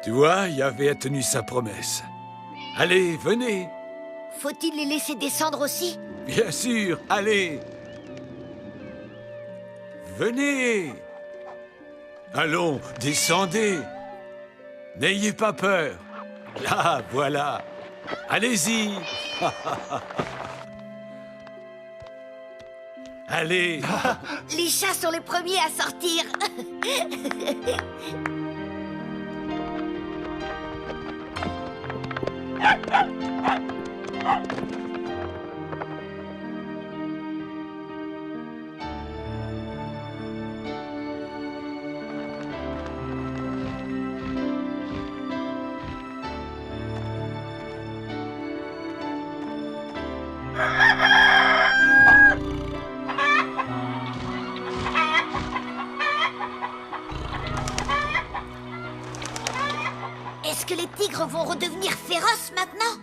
Tu vois, Yahvé a tenu sa promesse. Allez, venez. Faut-il les laisser descendre aussi? Bien sûr, allez. Venez. Allons, descendez. N'ayez pas peur. Là, voilà. Allez-y. Allez. Les chats sont les premiers à sortir. Est-ce que les tigres vont redevenir féroces maintenant?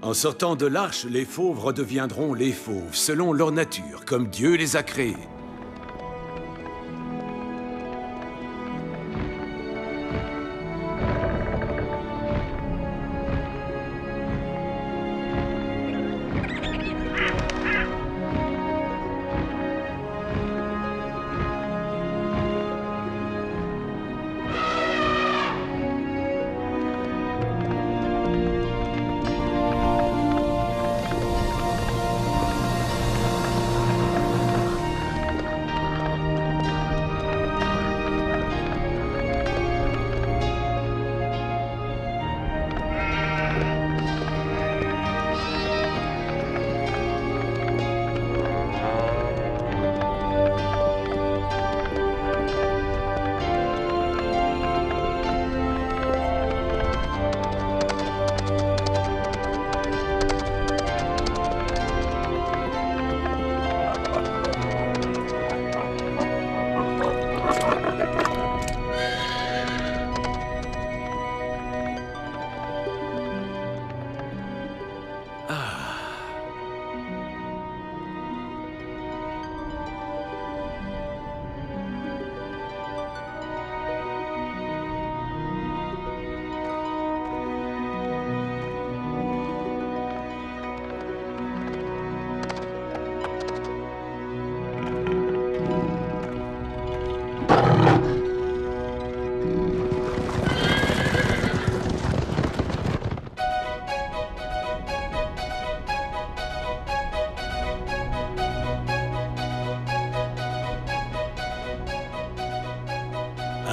En sortant de l'arche, les fauves redeviendront les fauves, selon leur nature, comme Dieu les a créés.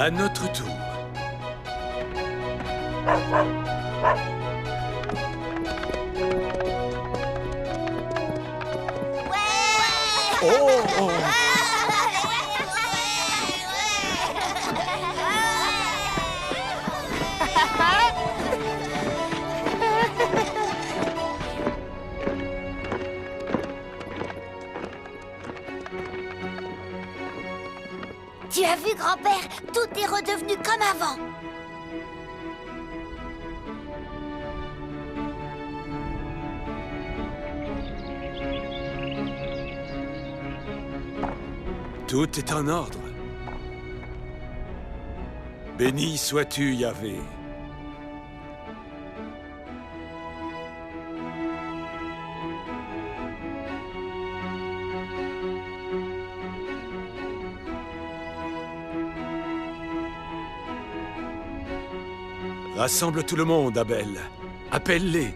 À notre tour. Oh, oh. Tu as vu, grand-père? Tout est redevenu comme avant. Tout est en ordre. Béni sois-tu, Yahvé. Rassemble tout le monde, Abel. Appelle-les.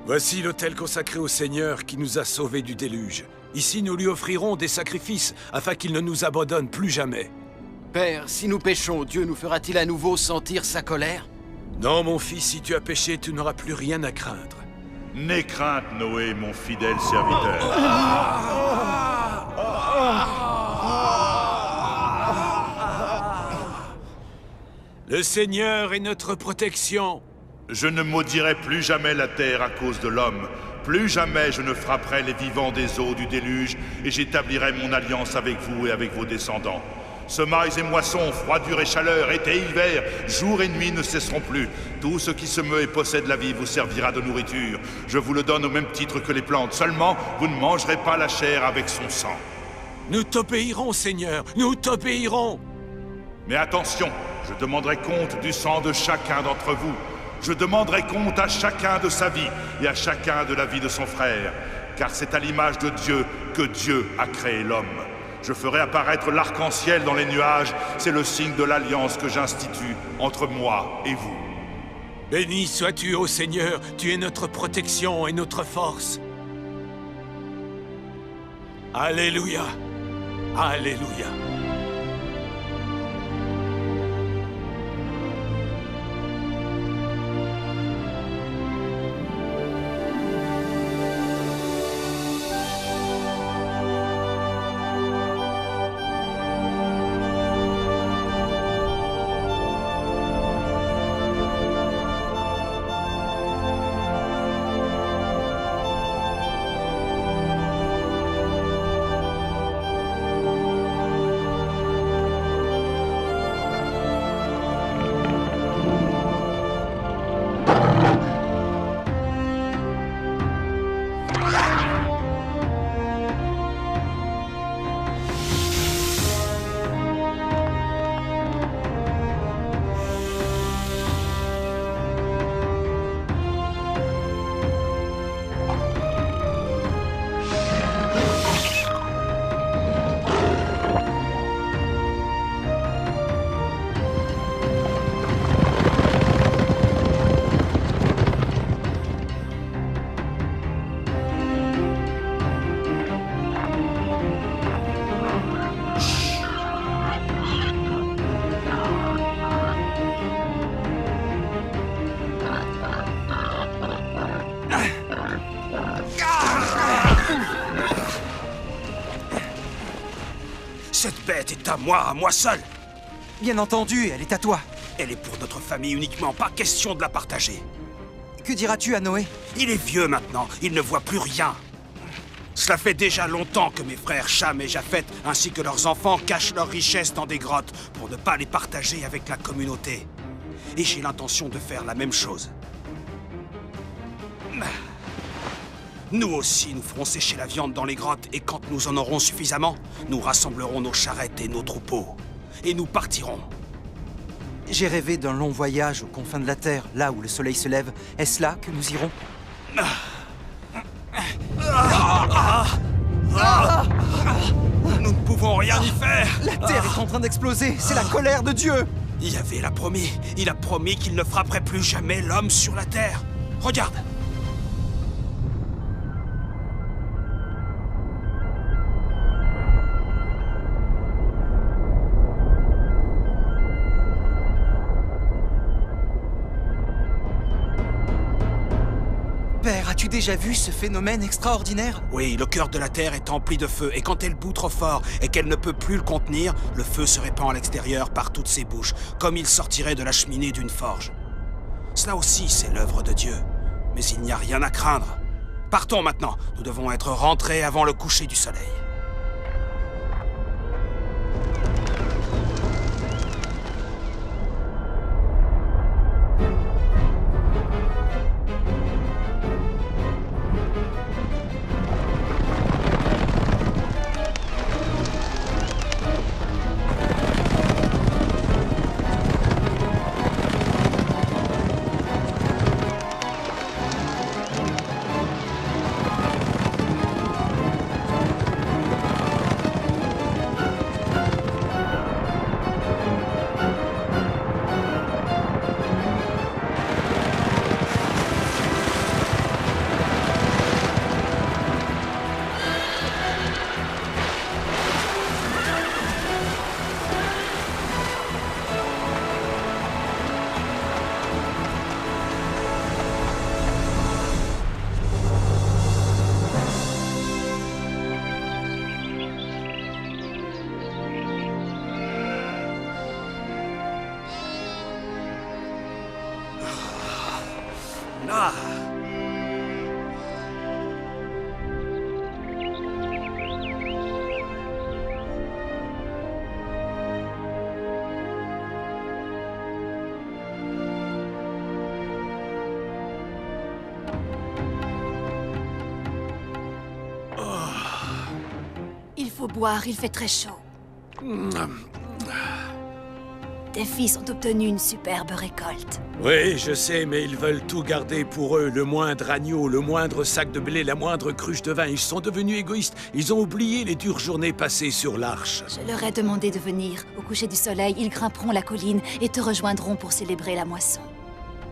Voici l'autel consacré au Seigneur qui nous a sauvés du déluge. Ici, nous lui offrirons des sacrifices afin qu'il ne nous abandonne plus jamais. Père, si nous péchons, Dieu nous fera-t-il à nouveau sentir sa colère? Non, mon fils, si tu as péché, tu n'auras plus rien à craindre. N'aie crainte, Noé, mon fidèle serviteur. Le Seigneur est notre protection. Je ne maudirai plus jamais la terre à cause de l'homme. Plus jamais je ne frapperai les vivants des eaux du déluge, et j'établirai mon alliance avec vous et avec vos descendants. Semailles et moissons, froidure et chaleur, été et hiver, jour et nuit ne cesseront plus. Tout ce qui se meut et possède la vie vous servira de nourriture. Je vous le donne au même titre que les plantes. Seulement, vous ne mangerez pas la chair avec son sang. Nous t'obéirons, Seigneur, nous t'obéirons. Mais attention, je demanderai compte du sang de chacun d'entre vous. Je demanderai compte à chacun de sa vie et à chacun de la vie de son frère. Car c'est à l'image de Dieu que Dieu a créé l'homme. Je ferai apparaître l'arc-en-ciel dans les nuages. C'est le signe de l'alliance que j'institue entre moi et vous. Béni sois-tu, ô Seigneur, tu es notre protection et notre force. Alléluia. Alléluia. Cette bête est à moi seul. Bien entendu, elle est à toi. Elle est pour notre famille uniquement, pas question de la partager. Que diras-tu à Noé? Il est vieux maintenant, il ne voit plus rien. Cela fait déjà longtemps que mes frères Cham et Japheth, ainsi que leurs enfants, cachent leurs richesses dans des grottes pour ne pas les partager avec la communauté. Et j'ai l'intention de faire la même chose. Nous aussi, nous ferons sécher la viande dans les grottes, et quand nous en aurons suffisamment, nous rassemblerons nos charrettes et nos troupeaux. Et nous partirons. J'ai rêvé d'un long voyage aux confins de la Terre, là où le soleil se lève. Est-ce là que nous irons? Nous ne pouvons rien y faire. La Terre est en train d'exploser, c'est la colère de Dieu. Yahvé l'a promis. Il a promis qu'il ne frapperait plus jamais l'homme sur la Terre. Regarde. Père, as-tu déjà vu ce phénomène extraordinaire? Oui, le cœur de la Terre est empli de feu, et quand elle bout trop fort et qu'elle ne peut plus le contenir, le feu se répand à l'extérieur par toutes ses bouches, comme il sortirait de la cheminée d'une forge. Cela aussi, c'est l'œuvre de Dieu. Mais il n'y a rien à craindre. Partons maintenant, nous devons être rentrés avant le coucher du soleil. Ah. Il faut boire, il fait très chaud. Tes fils ont obtenu une superbe récolte. Oui, je sais, mais ils veulent tout garder pour eux. Le moindre agneau, le moindre sac de blé, la moindre cruche de vin. Ils sont devenus égoïstes. Ils ont oublié les dures journées passées sur l'arche. Je leur ai demandé de venir. Au coucher du soleil, ils grimperont la colline et te rejoindront pour célébrer la moisson.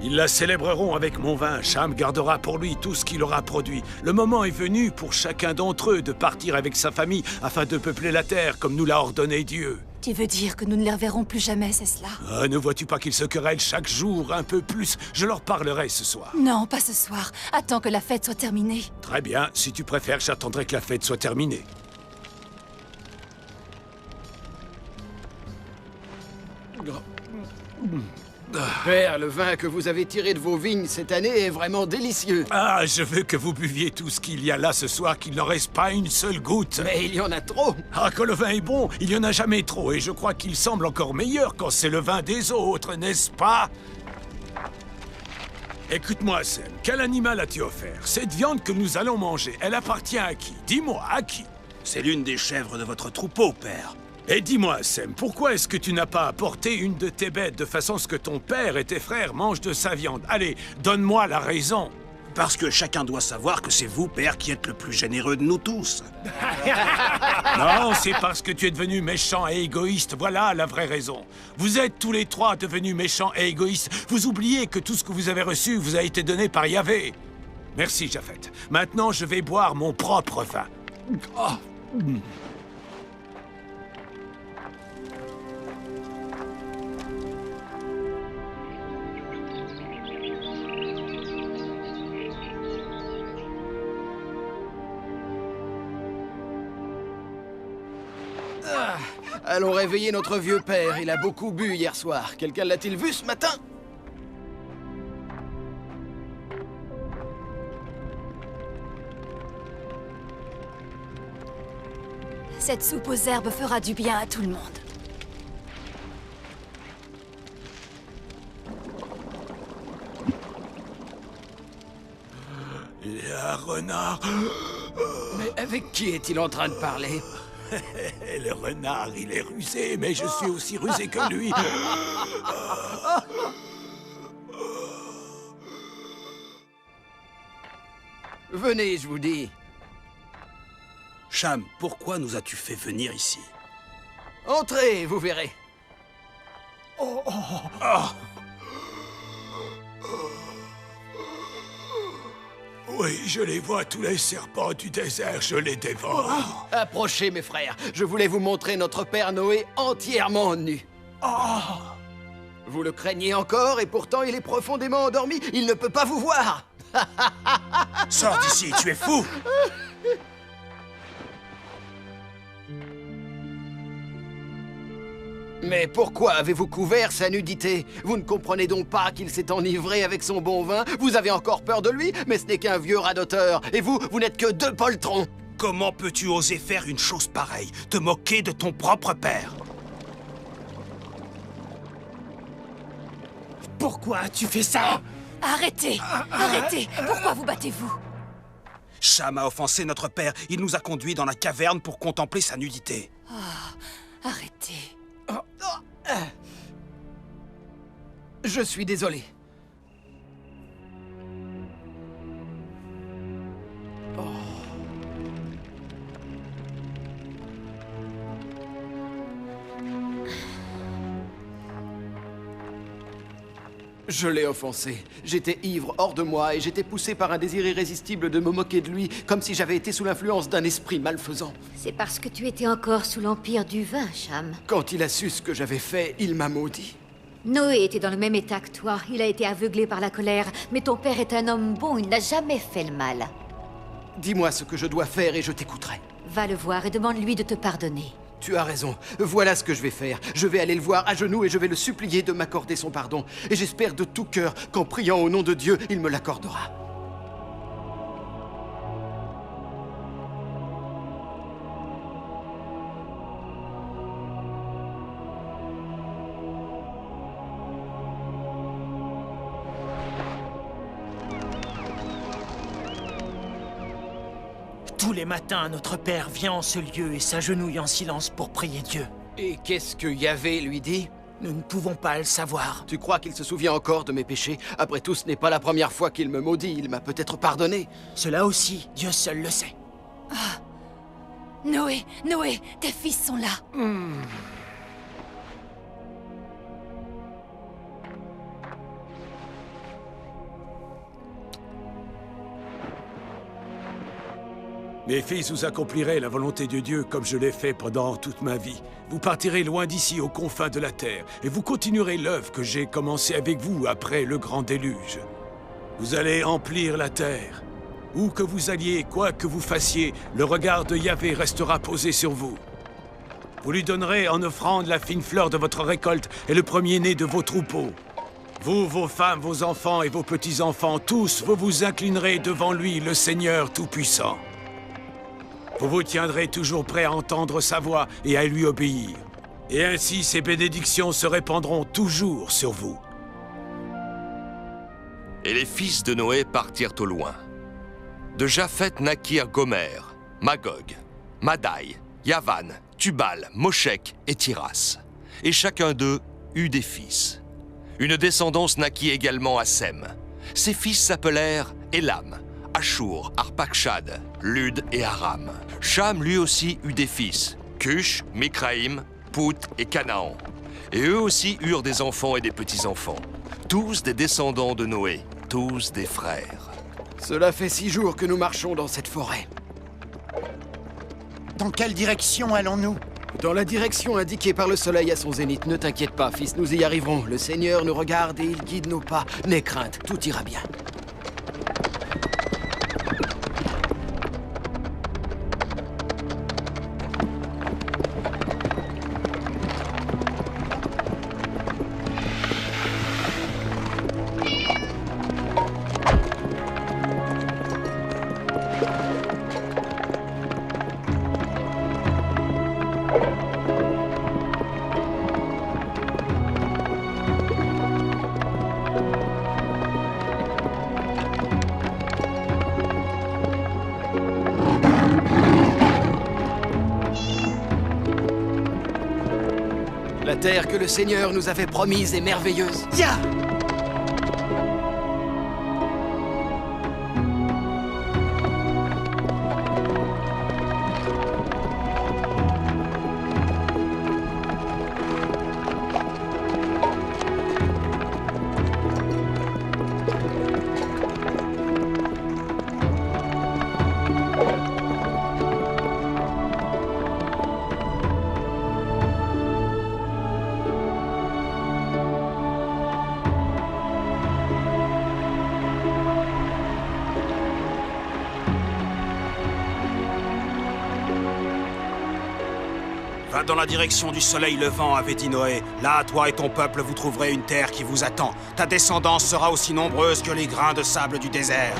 Ils la célébreront avec mon vin. Cham gardera pour lui tout ce qu'il aura produit. Le moment est venu pour chacun d'entre eux de partir avec sa famille afin de peupler la terre comme nous l'a ordonné Dieu. Tu veux dire que nous ne les reverrons plus jamais, c'est cela? Ah, ne vois-tu pas qu'ils se querellent chaque jour un peu plus? Je leur parlerai ce soir. Non, pas ce soir. Attends que la fête soit terminée. Très bien, si tu préfères, j'attendrai que la fête soit terminée. Père, le vin que vous avez tiré de vos vignes cette année est vraiment délicieux. Ah, je veux que vous buviez tout ce qu'il y a là ce soir, qu'il n'en reste pas une seule goutte. Mais il y en a trop. Ah, quand le vin est bon, il n'y en a jamais trop, et je crois qu'il semble encore meilleur quand c'est le vin des autres, n'est-ce pas? Écoute-moi, Sam, quel animal as-tu offert? Cette viande que nous allons manger, elle appartient à qui? Dis-moi, à qui? C'est l'une des chèvres de votre troupeau, père. Et dis-moi, Sam, pourquoi est-ce que tu n'as pas apporté une de tes bêtes de façon à ce que ton père et tes frères mangent de sa viande? Allez, donne-moi la raison. Parce que chacun doit savoir que c'est vous, père, qui êtes le plus généreux de nous tous. Non, c'est parce que tu es devenu méchant et égoïste. Voilà la vraie raison. Vous êtes tous les trois devenus méchants et égoïstes. Vous oubliez que tout ce que vous avez reçu vous a été donné par Yahvé. Merci, Japhet. Maintenant, je vais boire mon propre vin. Oh. Allons réveiller notre vieux père. Il a beaucoup bu hier soir. Quelqu'un l'a-t-il vu ce matin? Cette soupe aux herbes fera du bien à tout le monde. Il y a un renard. Mais avec qui est-il en train de parler? Le renard, il est rusé, mais je suis aussi rusé que lui. Venez, je vous dis. Cham, pourquoi nous as-tu fait venir ici? Entrez, vous verrez. Oui, je les vois, tous les serpents du désert, je les dévore. Approchez, mes frères. Je voulais vous montrer notre père Noé entièrement nu. Vous le craignez encore et pourtant il est profondément endormi. Il ne peut pas vous voir. Sors d'ici, tu es fou! Mais pourquoi avez-vous couvert sa nudité? Vous ne comprenez donc pas qu'il s'est enivré avec son bon vin? Vous avez encore peur de lui? Mais ce n'est qu'un vieux radoteur. Et vous, vous n'êtes que deux poltrons. Comment peux-tu oser faire une chose pareille? Te moquer de ton propre père? Pourquoi tu fais ça? Arrêtez! Arrêtez! Pourquoi vous battez-vous? Cham a offensé notre père. Il nous a conduits dans la caverne pour contempler sa nudité. Arrêtez. Je suis désolé. Je l'ai offensé. J'étais ivre, hors de moi, et j'étais poussé par un désir irrésistible de me moquer de lui, comme si j'avais été sous l'influence d'un esprit malfaisant. C'est parce que tu étais encore sous l'empire du vin, Cham. Quand il a su ce que j'avais fait, il m'a maudit. Noé était dans le même état que toi. Il a été aveuglé par la colère, mais ton père est un homme bon, il n'a jamais fait le mal. Dis-moi ce que je dois faire et je t'écouterai. Va le voir et demande-lui de te pardonner. Tu as raison. Voilà ce que je vais faire. Je vais aller le voir à genoux et je vais le supplier de m'accorder son pardon. Et j'espère de tout cœur qu'en priant au nom de Dieu, il me l'accordera. Tous les matins, notre père vient en ce lieu et s'agenouille en silence pour prier Dieu. Et qu'est-ce que Yahvé lui dit? Nous ne pouvons pas le savoir. Tu crois qu'il se souvient encore de mes péchés? Après tout, ce n'est pas la première fois qu'il me maudit. Il m'a peut-être pardonné. Cela aussi, Dieu seul le sait. Noé, Noé, tes fils sont là. Mes fils, vous accomplirez la volonté de Dieu comme je l'ai fait pendant toute ma vie. Vous partirez loin d'ici, aux confins de la terre, et vous continuerez l'œuvre que j'ai commencée avec vous après le grand déluge. Vous allez emplir la terre. Où que vous alliez, quoi que vous fassiez, le regard de Yahvé restera posé sur vous. Vous lui donnerez en offrande la fine fleur de votre récolte et le premier-né de vos troupeaux. Vous, vos femmes, vos enfants et vos petits-enfants, tous, vous vous inclinerez devant lui, le Seigneur Tout-Puissant. Vous vous tiendrez toujours prêt à entendre sa voix et à lui obéir. Et ainsi, ses bénédictions se répandront toujours sur vous. Et les fils de Noé partirent au loin. De Japheth naquirent Gomer, Magog, Madai, Yavan, Tubal, Moshek et Tiras. Et chacun d'eux eut des fils. Une descendance naquit également à Sem. Ses fils s'appelèrent Élam, Ashur, Arpachshad, Lud et Aram. Cham lui aussi eut des fils, Cush, Mikraïm, Pout et Canaan. Et eux aussi eurent des enfants et des petits-enfants. Tous des descendants de Noé, tous des frères. Cela fait 6 jours que nous marchons dans cette forêt. Dans quelle direction allons-nous? Dans la direction indiquée par le soleil à son zénith. Ne t'inquiète pas, fils, nous y arriverons. Le Seigneur nous regarde et il guide nos pas. N'aie crainte, tout ira bien. La terre que le Seigneur nous avait promise est merveilleuse. Tiens! Va dans la direction du soleil levant, avait dit Noé. Là, toi et ton peuple, vous trouverez une terre qui vous attend. Ta descendance sera aussi nombreuse que les grains de sable du désert.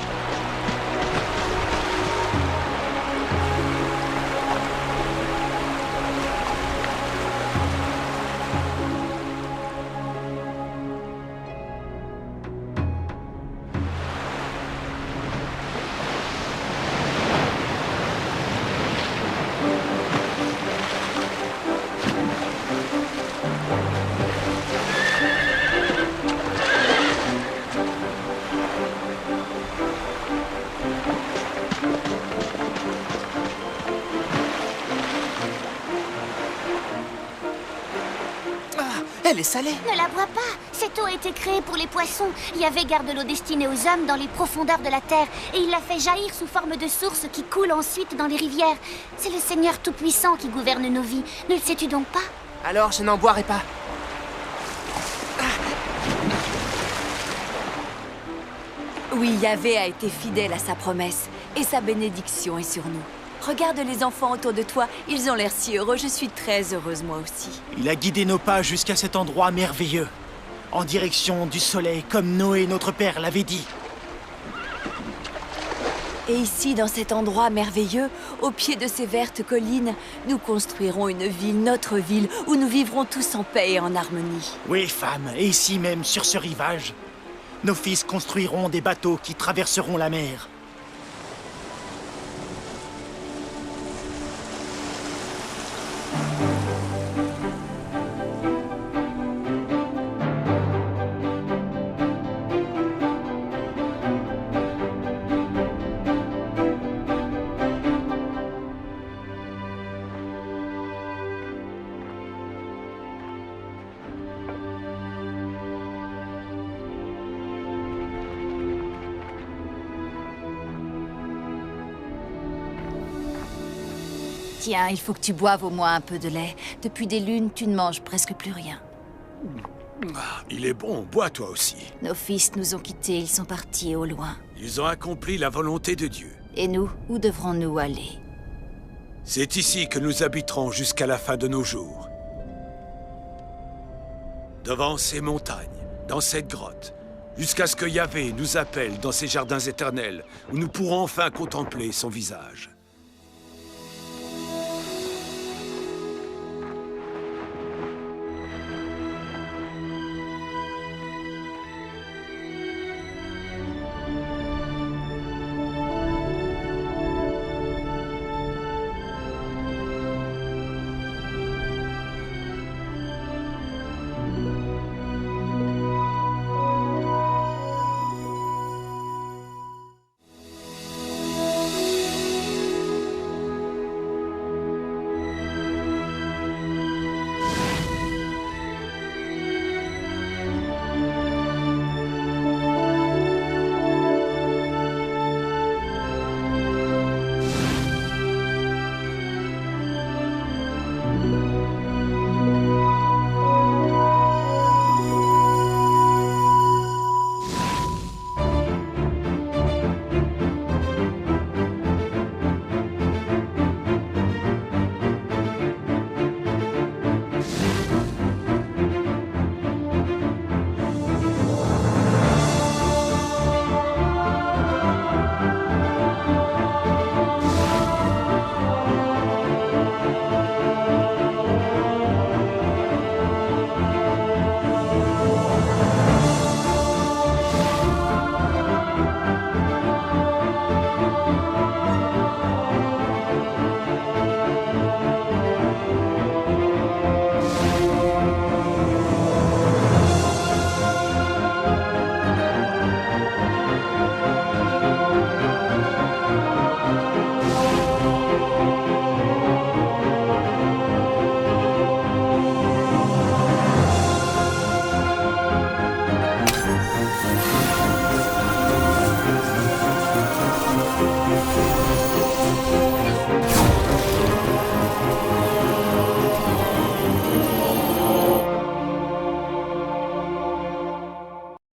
Elle est salée. Ne la bois pas. Cette eau a été créée pour les poissons. Yahvé garde l'eau destinée aux hommes dans les profondeurs de la terre. Et il la fait jaillir sous forme de sources qui coulent ensuite dans les rivières. C'est le Seigneur Tout-Puissant qui gouverne nos vies. Ne le sais-tu donc pas? Alors je n'en boirai pas. Oui, Yahvé a été fidèle à sa promesse, et sa bénédiction est sur nous. Regarde les enfants autour de toi, ils ont l'air si heureux, je suis très heureuse moi aussi. Il a guidé nos pas jusqu'à cet endroit merveilleux, en direction du soleil, comme Noé, notre père, l'avait dit. Et ici, dans cet endroit merveilleux, au pied de ces vertes collines, nous construirons une ville, notre ville, où nous vivrons tous en paix et en harmonie. Oui, femme, et ici même, sur ce rivage, nos fils construiront des bateaux qui traverseront la mer. Tiens, il faut que tu boives au moins un peu de lait. Depuis des lunes, tu ne manges presque plus rien. Ah, il est bon, bois toi aussi. Nos fils nous ont quittés, ils sont partis au loin. Ils ont accompli la volonté de Dieu. Et nous, où devrons-nous aller? C'est ici que nous habiterons jusqu'à la fin de nos jours. Devant ces montagnes, dans cette grotte, jusqu'à ce que Yahvé nous appelle dans ces jardins éternels, où nous pourrons enfin contempler son visage.